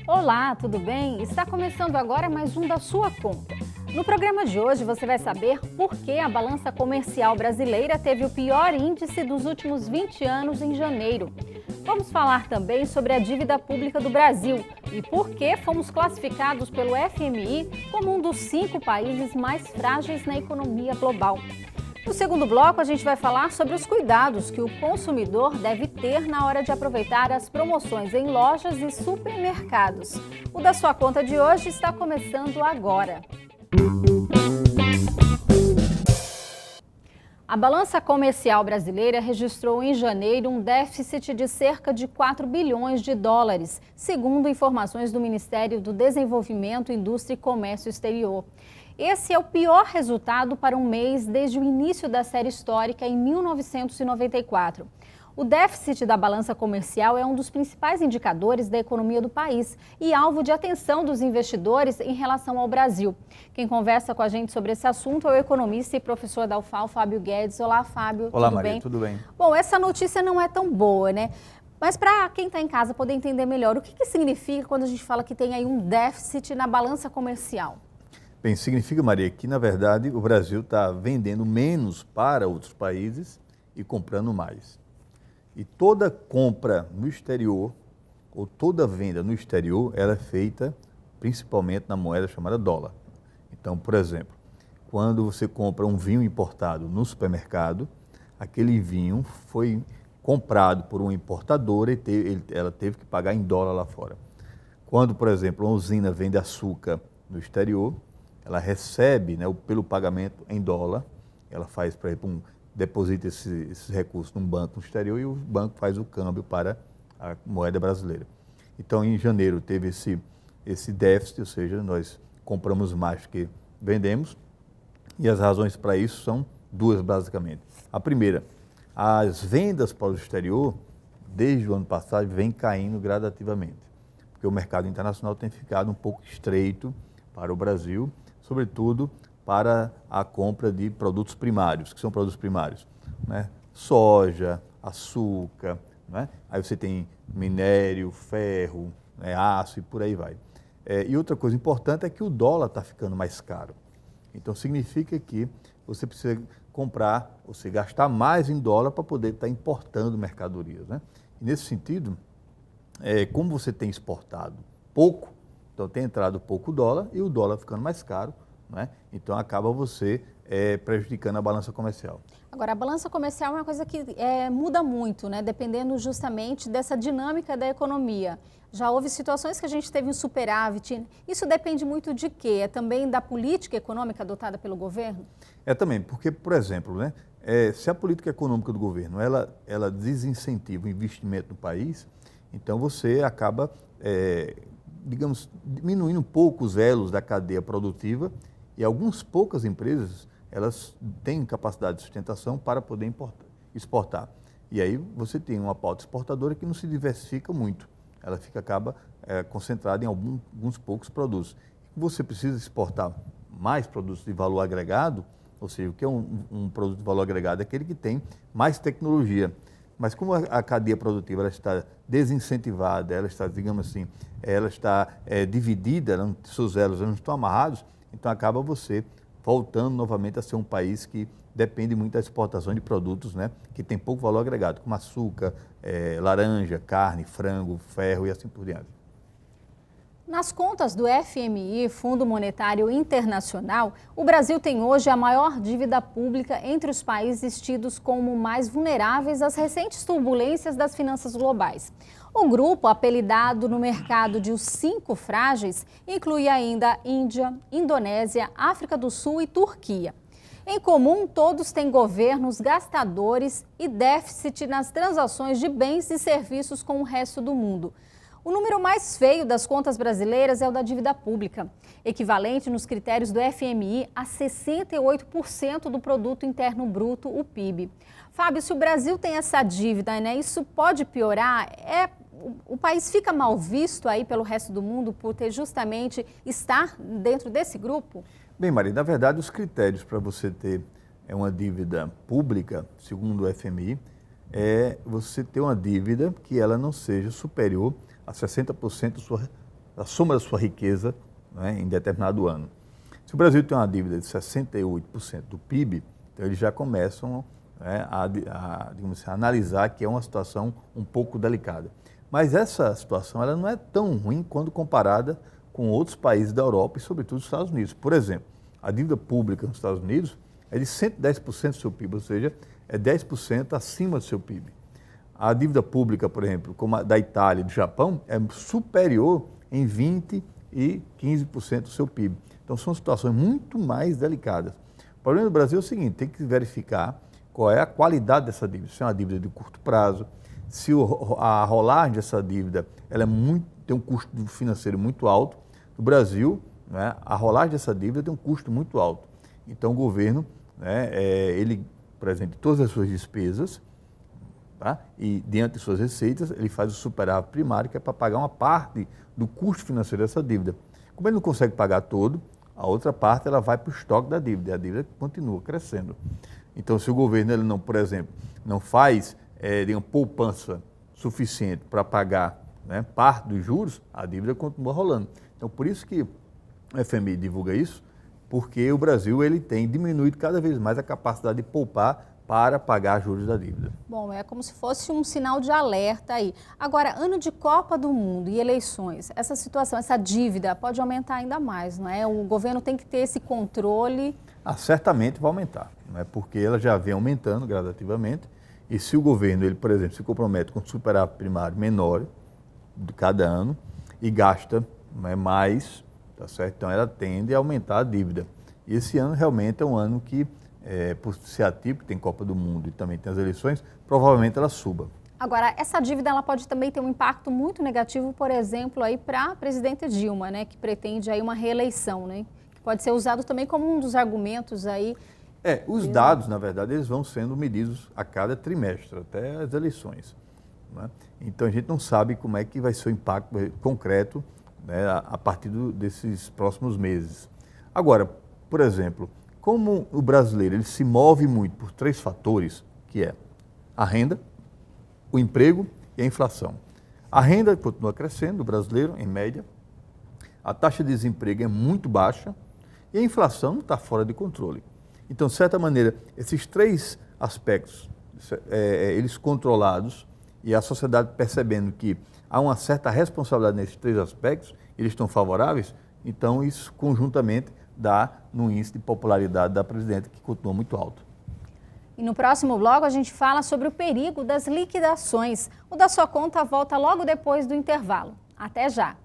Olá, tudo bem? Está começando agora mais um da sua conta. No programa de hoje você vai saber por que a balança comercial brasileira teve o pior índice dos últimos 20 anos em janeiro. Vamos falar também sobre a dívida pública do Brasil e por que fomos classificados pelo FMI como um dos 5 países mais frágeis na economia global. No segundo bloco, a gente vai falar sobre os cuidados que o consumidor deve ter na hora de aproveitar as promoções em lojas e supermercados. O da sua conta de hoje está começando agora. A balança comercial brasileira registrou em janeiro um déficit de cerca de 4 bilhões de dólares, segundo informações do Ministério do Desenvolvimento, Indústria e Comércio Exterior. Esse é o pior resultado para um mês desde o início da série histórica em 1994. O déficit da balança comercial é um dos principais indicadores da economia do país e alvo de atenção dos investidores em relação ao Brasil. Quem conversa com a gente sobre esse assunto é o economista e professor da UFAL, Fábio Guedes. Olá, Fábio. Olá, tudo Maria, bem? tudo bem? Bom, essa notícia não é tão boa, né? Mas para quem está em casa poder entender melhor, o que significa quando a gente fala que tem aí um déficit na balança comercial? Bem, significa, Maria, que na verdade o Brasil está vendendo menos para outros países e comprando mais. E toda compra no exterior, ou toda venda no exterior, ela é feita principalmente na moeda chamada dólar. Então, por exemplo, quando você compra um vinho importado no supermercado, aquele vinho foi comprado por uma importadora e ela teve que pagar em dólar lá fora. Quando, por exemplo, uma usina vende açúcar no exterior, ela recebe, né, pelo pagamento em dólar, ela faz, por exemplo, deposita esses recursos num banco no exterior e o banco faz o câmbio para a moeda brasileira. Então, em janeiro teve esse déficit, ou seja, nós compramos mais do que vendemos, e as razões para isso são duas, basicamente. A primeira, as vendas para o exterior, desde o ano passado, vêm caindo gradativamente, porque o mercado internacional tem ficado um pouco estreito para o Brasil, sobretudo para a compra de produtos primários. Que são produtos primários? Né? Soja, açúcar, né? Aí você tem minério, ferro, né? Aço e por aí vai. E outra coisa importante é que o dólar está ficando mais caro. Então significa que você precisa comprar, ou seja, gastar mais em dólar para poder estar importando mercadorias. Né? E nesse sentido, como você tem exportado pouco, então tem entrado pouco dólar e o dólar ficando mais caro, né? Então acaba você prejudicando a balança comercial. Agora, a balança comercial é uma coisa que muda muito, né? Dependendo justamente dessa dinâmica da economia. Já houve situações que a gente teve um superávit. Isso depende muito de quê? É também da política econômica adotada pelo governo? Também, porque, por exemplo, né, se a política econômica do governo ela desincentiva o investimento no país, então você acaba digamos, diminuindo um pouco os elos da cadeia produtiva e algumas poucas empresas, elas têm capacidade de sustentação para poder exportar. E aí você tem uma pauta exportadora que não se diversifica muito, ela acaba concentrada em alguns poucos produtos. Você precisa exportar mais produtos de valor agregado, ou seja, o que é um produto de valor agregado? É aquele que tem mais tecnologia. Mas como a cadeia produtiva ela está desincentivada, ela está, digamos assim, ela está dividida, seus elos não estão amarrados, então acaba você voltando novamente a ser um país que depende muito da exportação de produtos, né, que tem pouco valor agregado, como açúcar, laranja, carne, frango, ferro e assim por diante. Nas contas do FMI, Fundo Monetário Internacional, o Brasil tem hoje a maior dívida pública entre os países tidos como mais vulneráveis às recentes turbulências das finanças globais. O grupo, apelidado no mercado de os 5 frágeis, inclui ainda Índia, Indonésia, África do Sul e Turquia. Em comum, todos têm governos gastadores e déficit nas transações de bens e serviços com o resto do mundo. O número mais feio das contas brasileiras é o da dívida pública, equivalente nos critérios do FMI a 68% do produto interno bruto, o PIB. Fábio, se o Brasil tem essa dívida, né, isso pode piorar? O país fica mal visto aí pelo resto do mundo por ter justamente estar dentro desse grupo? Bem, Maria, na verdade os critérios para você ter uma dívida pública, segundo o FMI, é você ter uma dívida que ela não seja superior a 60% da sua a soma da sua riqueza, né, em determinado ano. Se o Brasil tem uma dívida de 68% do PIB, então eles já começam, né, digamos assim, a analisar que é uma situação um pouco delicada. Mas essa situação ela não é tão ruim quando comparada com outros países da Europa e, sobretudo, os Estados Unidos. Por exemplo, a dívida pública nos Estados Unidos é de 110% do seu PIB, ou seja, é 10% acima do seu PIB. A dívida pública, por exemplo, como a da Itália e do Japão, é superior em 20% e 15% do seu PIB. Então, são situações muito mais delicadas. O problema do Brasil é o seguinte, tem que verificar qual é a qualidade dessa dívida. Se é uma dívida de curto prazo, se a rolagem dessa dívida ela tem um custo financeiro muito alto. No Brasil, né, a rolagem dessa dívida tem um custo muito alto. Então, o governo, né, ele apresenta todas as suas despesas, tá? E, diante de suas receitas, ele faz o superávit primário, que é para pagar uma parte do custo financeiro dessa dívida. Como ele não consegue pagar todo, a outra parte ela vai para o estoque da dívida, e a dívida continua crescendo. Então, se o governo, ele não, por exemplo, não faz uma poupança suficiente para pagar, né, parte dos juros, a dívida continua rolando. Então, por isso que o FMI divulga isso, porque o Brasil ele tem diminuído cada vez mais a capacidade de poupar para pagar juros da dívida. Bom, é como se fosse um sinal de alerta aí. Agora, ano de Copa do Mundo e eleições, essa situação, essa dívida pode aumentar ainda mais, não é? O governo tem que ter esse controle. Certamente vai aumentar, não é? Porque ela já vem aumentando gradativamente. E se o governo, ele, por exemplo, se compromete com superávit primário menor de cada ano e gasta, né, mais, tá certo? Então ela tende a aumentar a dívida. E esse ano realmente é um ano que, por ser atípico, tem Copa do Mundo e também tem as eleições, provavelmente ela suba. Agora, essa dívida ela pode também ter um impacto muito negativo, por exemplo, aí para a presidenta Dilma, né, que pretende aí uma reeleição, né? Que pode ser usado também como um dos argumentos aí. Os dados, na verdade, eles vão sendo medidos a cada trimestre, até as eleições, né? Então, a gente não sabe como é que vai ser o impacto concreto, né, a partir desses próximos meses. Agora, por exemplo, como o brasileiro ele se move muito por 3 fatores, que é a renda, o emprego e a inflação. A renda continua crescendo, o brasileiro, em média, a taxa de desemprego é muito baixa e a inflação não está fora de controle. Então, de certa maneira, esses 3 aspectos, eles controlados e a sociedade percebendo que há uma certa responsabilidade nesses 3 aspectos, eles estão favoráveis, então isso conjuntamente dá no índice de popularidade da presidenta, que continua muito alto. E no próximo bloco a gente fala sobre o perigo das liquidações. O Da Sua Conta volta logo depois do intervalo. Até já!